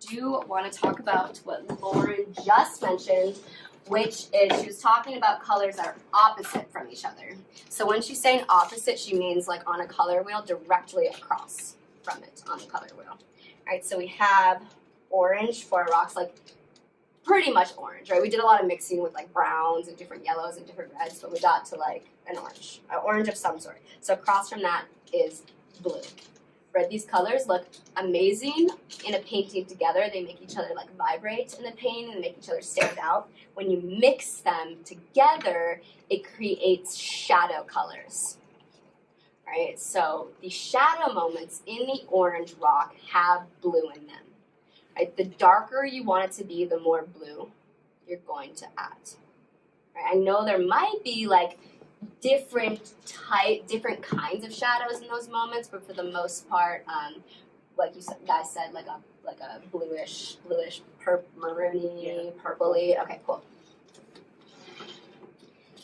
do want to talk about what Lauren just mentioned, which is she was talking about colors that are opposite from each other. So when she's saying opposite, she means like on a color wheel directly across from it on the color wheel. All right, so we have orange for our rocks, like pretty much orange, right? We did a lot of mixing with like browns and different yellows and different reds, but we got to like an orange of some sort. So across from that is blue. Right, these colors look amazing in a painting together. They make each other like vibrate in the paint and make each other stand out. When you mix them together, it creates shadow colors. Right, so the shadow moments in the orange rock have blue in them. Right, the darker you want it to be, the more blue you're going to add. Right, I know there might be like different kinds of shadows in those moments, but for the most part, like you guys said, like a bluish, maroony, purpley. Okay, cool.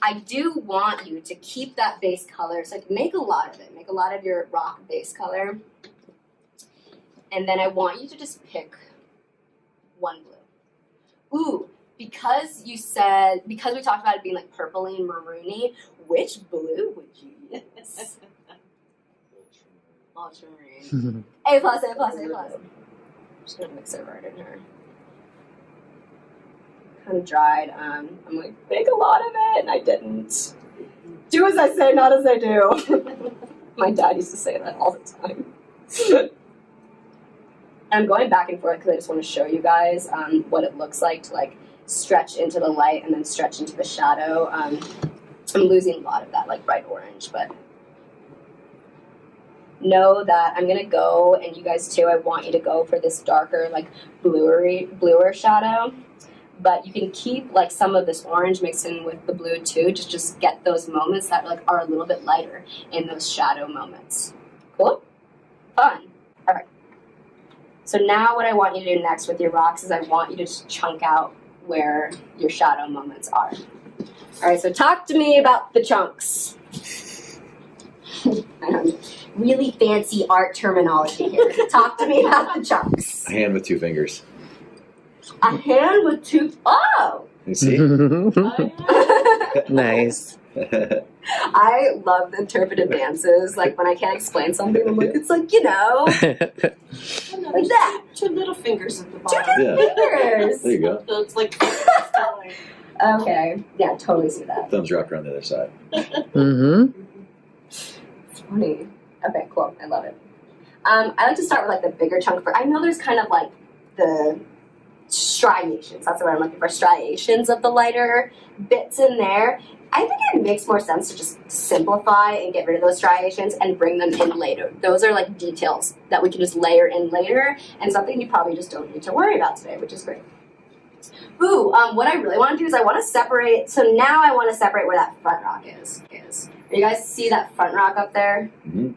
I do want you to keep that base color, so make a lot of it. Make a lot of your rock base color, and then I want you to just pick one blue. Ooh. Because we talked about it being like purpley and maroony, which blue would you use? Ultramarine. A+, A+, A+, A+. I'm just gonna mix it right in here. Kind of dried. I'm like, make a lot of it, and I didn't. Do as I say, not as I do. My dad used to say that all the time. I'm going back and forth because I just want to show you guys what it looks like to like stretch into the light and then stretch into the shadow. I'm losing a lot of that like bright orange, but know that I'm gonna go, and you guys too, I want you to go for this darker like bluer shadow, but you can keep like some of this orange mixed in with the blue too, just get those moments that like are a little bit lighter in those shadow moments. Cool? Fun. Perfect. So now what I want you to do next with your rocks is I want you to just chunk out where your shadow moments are. All right, so talk to me about the chunks. Really fancy art terminology here. Talk to me about the chunks. A hand with two fingers. A hand with two, oh! You see? Nice. I love interpretive dances. Like when I can't explain something, I'm like, it's like, you know, like that. Two little fingers at the bottom. Two fingers. There you go. So it's like. Okay. Yeah, totally see that. Thumbs wrapped around the other side. Mm-hmm. It's funny. Okay, cool. I love it. I like to start with like the bigger chunk. I know there's kind of like the striations. That's what I'm looking for. Striations of the lighter bits in there. I think it makes more sense to just simplify and get rid of those striations and bring them in later. Those are like details that we can just layer in later, and something you probably just don't need to worry about today, which is great. Ooh, what I really want to do is I want to separate, so now I want to separate where that front rock is. You guys see that front rock up there? Mm-hmm.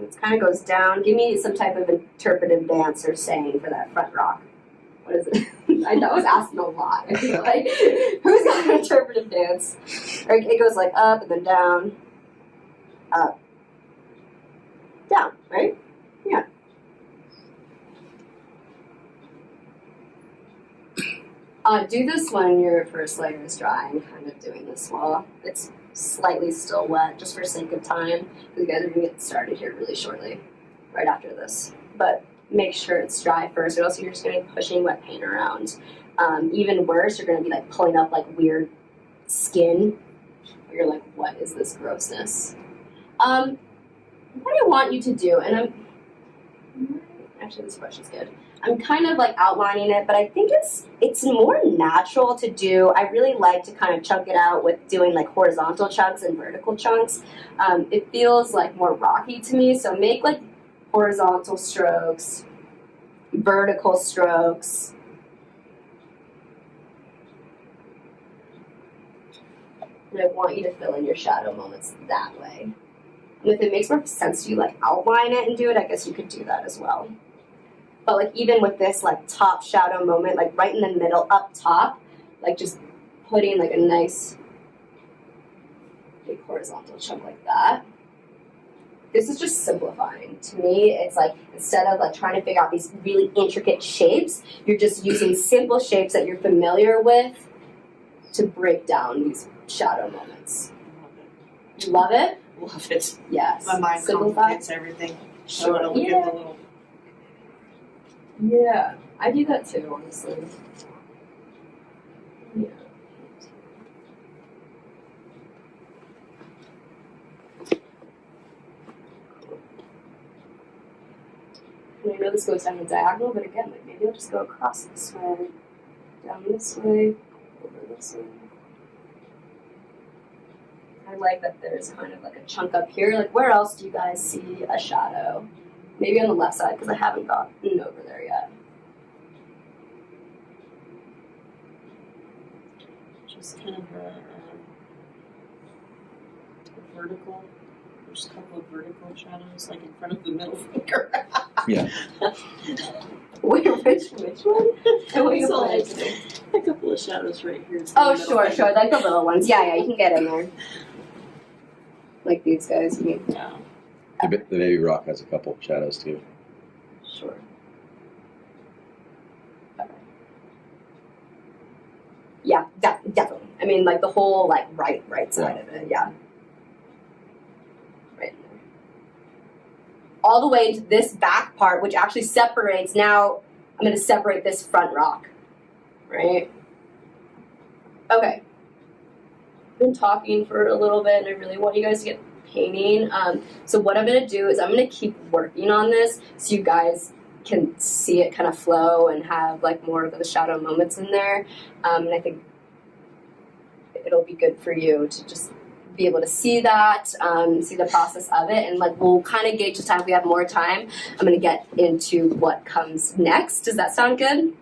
It kind of goes down. Give me some type of interpretive dance or saying for that front rock. What is it? I was asking a lot. I feel like, who's got an interpretive dance? Or it goes like up and then down, up, down, right? Yeah. Do this when your first layer is dry. I'm kind of doing this while it's slightly still wet, just for sake of time, because you guys are going to get started here really shortly, right after this. But make sure it's dry first, or else you're just going to be pushing wet paint around. Even worse, you're going to be like pulling up like weird skin. You're like, what is this grossness? What I want you to do, and actually this brush is good. I'm kind of like outlining it, but I think it's more natural to do. I really like to kind of chunk it out with doing like horizontal chunks and vertical chunks. It feels like more rocky to me, so make like horizontal strokes, vertical strokes. And I want you to fill in your shadow moments that way. And if it makes more sense to you, like outline it and do it, I guess you could do that as well. But like even with this like top shadow moment, like right in the middle up top, like just putting like a nice big horizontal chunk like that. this is just simplifying. To me, it's like instead of like trying to figure out these really intricate shapes, you're just using simple shapes that you're familiar with to break down these shadow moments. You love it? Love it. Yes. My mind Simplify. complicates everything. I want to look at the little. Yeah, I do that too, honestly. Yeah. And I know this goes down a diagonal, but again, like maybe I'll just go across this way, down this way, over this way. I like that there's kind of like a chunk up here. Like, where else do you guys see a shadow? Maybe on the left side, because I haven't gotten over there yet. Just kind of a vertical. There's a couple of vertical shadows, like in front of the middle finger. Yeah. Wait, which one? And what are you So, playing like, today? a couple of shadows right here. Oh, sure, like the little ones. Yeah, you can get in there. Like these guys, you mean? Yeah, The baby rock has a couple shadows too. Sure. Okay. Yeah, definitely. I mean, like the whole like right side of it. Yeah. Right in there. All the way to this back part, which actually separates. Now I'm going to separate this front rock. Right. Okay. Been talking for a little bit, and I really want you guys to get painting. So what I'm going to do is I'm going to keep working on this so you guys can see it kind of flow and have like more of those shadow moments in there. And I think it'll be good for you to just be able to see that, see the process of it, and like we'll kind of gauge the time. If we have more time, I'm going to get into what comes next. Does that sound good?